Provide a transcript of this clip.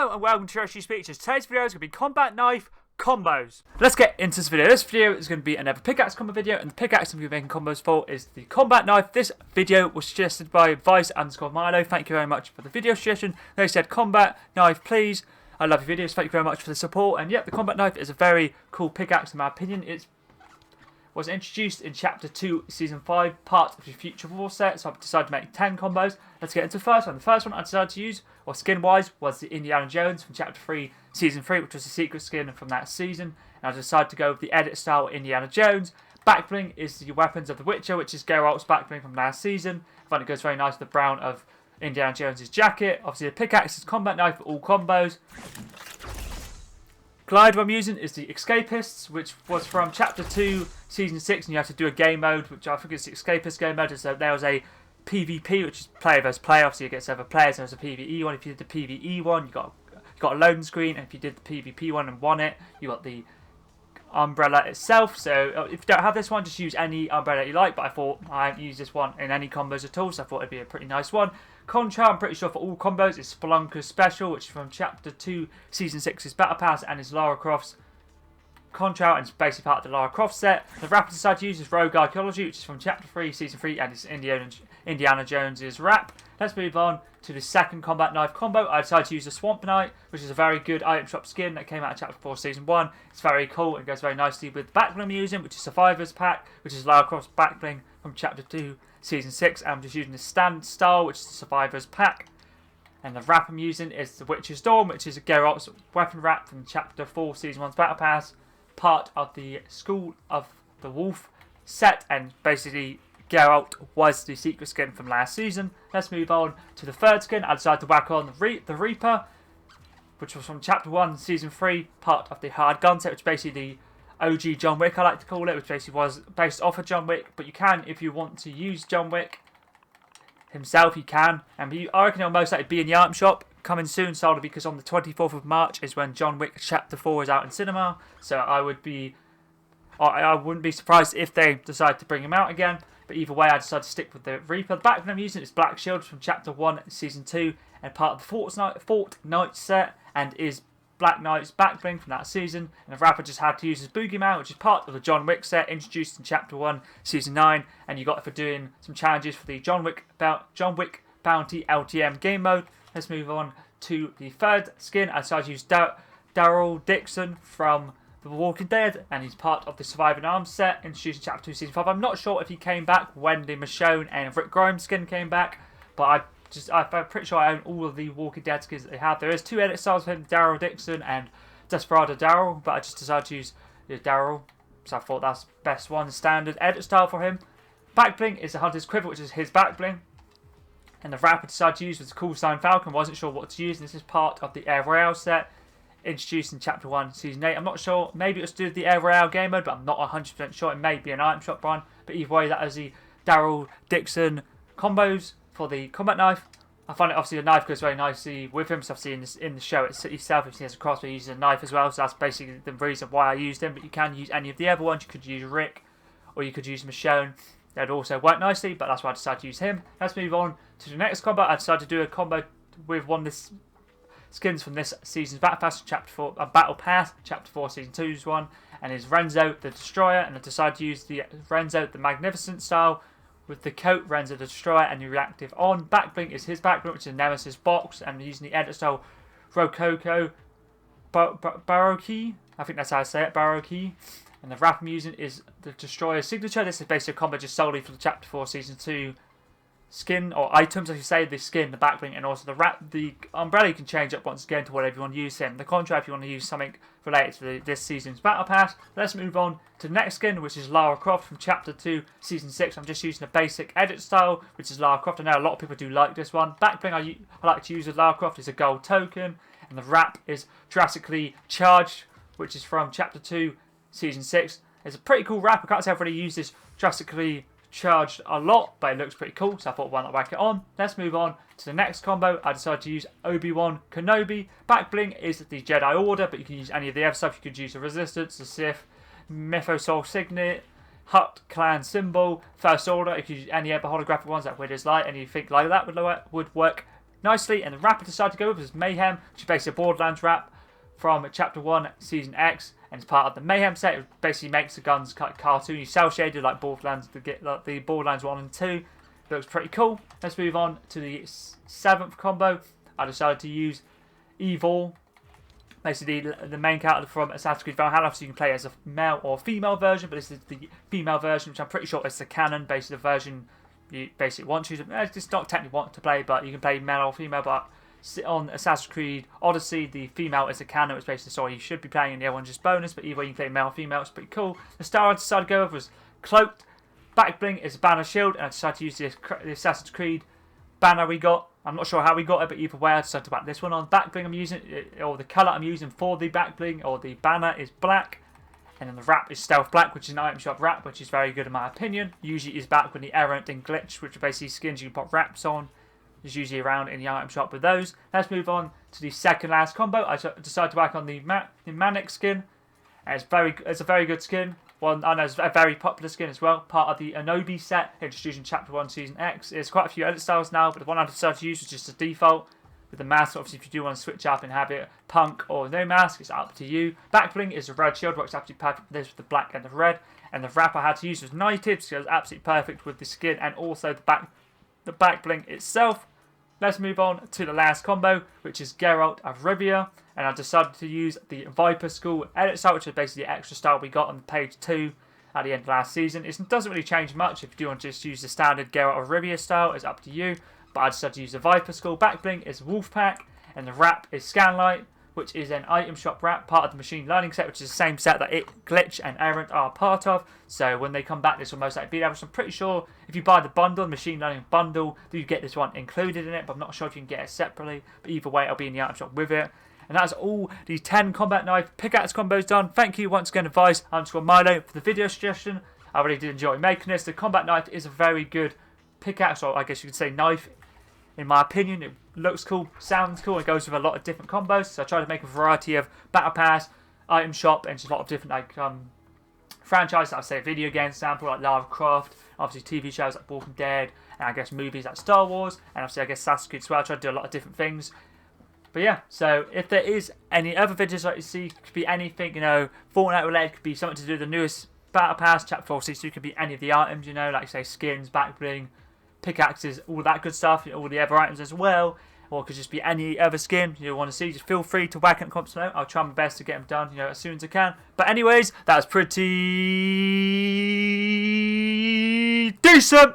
Hello and welcome to Yoshi Speeches. Today's video is going to be combat knife combos. Let's get into this video. This video is going to be another pickaxe combo video, and the pickaxe I'm going to be making combos for is the combat knife. This video was suggested by Vice_Milo. Thank you very much for the video suggestion. They said combat knife, please. I love your videos. Thank you very much for the support. And yep, the combat knife is a very cool pickaxe in my opinion. It was introduced in Chapter 2, Season 5, part of the Future War set, so I've decided to make 10 combos. Let's get into the first one. The first one I decided to use, or skin-wise, was the Indiana Jones from Chapter 3, Season 3, which was a secret skin from that season. And I decided to go with the edit-style Indiana Jones. Backbling is the weapons of the Witcher, which is Geralt's backbling from last season. I find it goes very nice with the brown of Indiana Jones' jacket. Obviously, the pickaxe is combat knife for all combos. Glider I'm using is the Escapists, which was from Chapter 2, Season 6, and you have to do a game mode, which I think is the Escapist game mode. So there was a PvP, which is player versus player. Obviously, you get other players. There was a PvE one. If you did the PvE one, you got a loading screen, and if you did the PvP one and won it, you got the umbrella itself. So if you don't have this one, just use any umbrella you like, but I thought I haven't used this one in any combos at all, so I thought it'd be a pretty nice one. Contra, I'm pretty sure for all combos, is Spelunker's Special, which is from Chapter 2, Season 6's Battle Pass, and is Lara Croft's Contra, and it's basically part of the Lara Croft set. The wrap I decided to use is Rogue Archaeology, which is from Chapter 3, Season 3, and it's Indiana Jones' wrap. Let's move on to the second combat knife combo. I decided to use the Swamp Knight, which is a very good item shop skin that came out of Chapter 4, Season 1. It's very cool and goes very nicely with the backbling I'm using, which is Survivor's Pack, which is Lara Croft's backbling from Chapter 2, Season 6. I'm just using the Stand style, which is the Survivor's Pack. And the wrap I'm using is the Witch's Dawn, which is Geralt's weapon wrap from Chapter 4, Season 1's Battle Pass, part of the School of the Wolf set, and basically Geralt was the secret skin from last season. Let's move on to the third skin. I decided to whack on the Reaper, which was from Chapter 1, Season 3, part of the Hard Gun set, which is basically the OG John Wick, I like to call it, which basically was based off of John Wick. But you can, if you want to use John Wick himself, you can. And I reckon it'll most likely be in the item shop coming soon, solely because on the 24th of March is when John Wick Chapter 4 is out in cinema. So I wouldn't be surprised if they decide to bring him out again. But either way, I decided to stick with the Reaper. The backbling I'm using is Black Shield from Chapter 1, Season 2, and part of the Fortnite set, and is Black Knight's backbling from that season. And the wrap I just had to use is Boogeyman, which is part of the John Wick set, introduced in Chapter 1, Season 9, and you got it for doing some challenges for the John Wick Bounty LTM game mode. Let's move on to the third skin. I decided to use Daryl Dixon from The Walking Dead, and he's part of the Surviving Arms set, introduced in Chapter 2, Season 5. I'm not sure if he came back when the Michonne and Rick Grimes skin came back, but I'm pretty sure I own all of the Walking Dead skins that they have. There is two edit styles of him, Daryl Dixon and Desperado Daryl, but I just decided to use Daryl, so I thought that's the best one, standard edit style for him. Backbling is the Hunter's Quiver, which is his backbling. And the wrap I decided to use was the Call Sign Falcon. Wasn't sure what to use, and this is part of the Air Royale set, introduced in Chapter 1, Season 8. I'm not sure, maybe it was to do with the Air Royale game mode, but I'm not 100% sure. It may be an item shop one, but either way, that is the Daryl Dixon combos for the combat knife. I find it obviously the knife goes very nicely with him, so I've seen this in the show itself. If he has a crossbow, he uses a knife as well, so that's basically the reason why I used him. But you can use any of the other ones. You could use Rick, or you could use Michonne. That'd also work nicely, but that's why I decided to use him. Let's move on to the next combo. I decided to do a combo with one of the skins from this season's Battle Pass, Chapter 4, Battle Pass, Chapter 4, Season 2's one, and is Renzo the Destroyer. And I decided to use the Renzo the Magnificent style with the coat Renzo the Destroyer and the reactive on. Backbling is his backbling, which is a Nemesis box, and using the edit style Rococo Baroque. I think that's how I say it, Baroque. And the wrap I'm using is the Destroyer signature. This is basically a combo just solely for the Chapter 4 Season 2 skin, or items, as you say, the skin, the backbling, and also the wrap. The umbrella you can change up once again to whatever you want to use him. The contract, if you want to use something related to this season's Battle Pass. Let's move on to the next skin, which is Lara Croft from Chapter 2, Season 6. I'm just using a basic edit style, which is Lara Croft. I know a lot of people do like this one. Backbling I like to use with Lara Croft is a gold token, and the wrap is Drastically Charged, which is from Chapter 2, Season 6. It's a pretty cool wrap. I can't say I've really used this Drastically Charged a lot, but it looks pretty cool, so I thought why not whack it on. Let's move on to the next combo. I decided to use Obi-Wan Kenobi. Backbling is the Jedi Order, but you can use any of the other stuff. You could use the Resistance, the Sith, Mythosol Signet, Hutt Clan Symbol, First Order. You could use any other holographic ones like Widow's Light, anything like that would work nicely. And the wrap I decided to go with was Mayhem, which is basically a Borderlands wrap from Chapter 1, Season X. And it's part of the Mayhem set. It basically makes the guns cartoony, cel-shaded like Borderlands, like the Borderlands 1 and 2. It looks pretty cool. Let's move on to the 7th combo. I decided to use Evil. Basically, the main character from Assassin's Creed Valhalla, so you can play as a male or female version, but this is the female version, which I'm pretty sure is the canon, basically the version you basically want to use. It's not technically want to play, but you can play male or female, but on Assassin's Creed Odyssey, the female is the canon, which basically the story you should be playing, and the other one's just bonus, but either way you can play male or female, it's pretty cool. The star I decided to go with was Cloaked. Back bling is a banner shield, and I decided to use the Assassin's Creed banner we got. I'm not sure how we got it, but either way I decided to back this one on. Back bling I'm using, or the colour I'm using for the back bling, or the banner is black. And then the wrap is stealth black, which is an item shop wrap, which is very good in my opinion. Usually is back with the errant and glitch, which are basically skins you can put wraps on. Is usually around in the item shop with those. Let's move on to the second last combo. I decided to back on the Manic skin. And it's a very good skin. Well, I know it's a very popular skin as well. Part of the Anobi set, introduced in Chapter 1, Season X. There's quite a few edit styles now, but the one I decided to use was just a default. With the mask, obviously, if you do want to switch up and have it punk or no mask, it's up to you. Back bling is a red shield, works absolutely perfect with this with the black and the red. And the wrap I had to use was Knighted, so it was absolutely perfect with the skin and also the back bling itself. Let's move on to the last combo, which is Geralt of Rivia. And I decided to use the Viper School edit style, which is basically the extra style we got on page 2 at the end of last season. It doesn't really change much. If you do want to just use the standard Geralt of Rivia style, it's up to you. But I decided to use the Viper School. Back bling is Wolfpack, and the wrap is Scanlight, which is an item shop wrap, part of the machine learning set, which is the same set that It, Glitch, and Errant are part of. So when they come back, this will most likely be there. So I'm pretty sure if you buy the bundle, the machine learning bundle, you get this one included in it, but I'm not sure if you can get it separately. But either way, it'll be in the item shop with it. And that's all the 10 combat knife pickaxe combos done. Thank you once again, Advice_Milo, for the video suggestion. I really did enjoy making this. The combat knife is a very good pickaxe, or I guess you could say knife. In my opinion, it looks cool, sounds cool, it goes with a lot of different combos. So I try to make a variety of Battle Pass, item shop, and just a lot of different franchises. I'd say video game sample like Lara Croft, obviously TV shows like Walking Dead, and I guess movies like Star Wars, and obviously I guess Assassin's Creed as well. I try to do a lot of different things. But yeah, so if there is any other videos like you see, could be anything, Fortnite related, could be something to do with the newest Battle Pass, Chapter 4 Season 2, could be any of the items, like say skins, back bling, pickaxes, all that good stuff, all the other items as well, or it could just be any other skin you want to see. Just feel free to whack in the comments below. I'll try my best to get them done, as soon as I can. But anyways, that was pretty decent.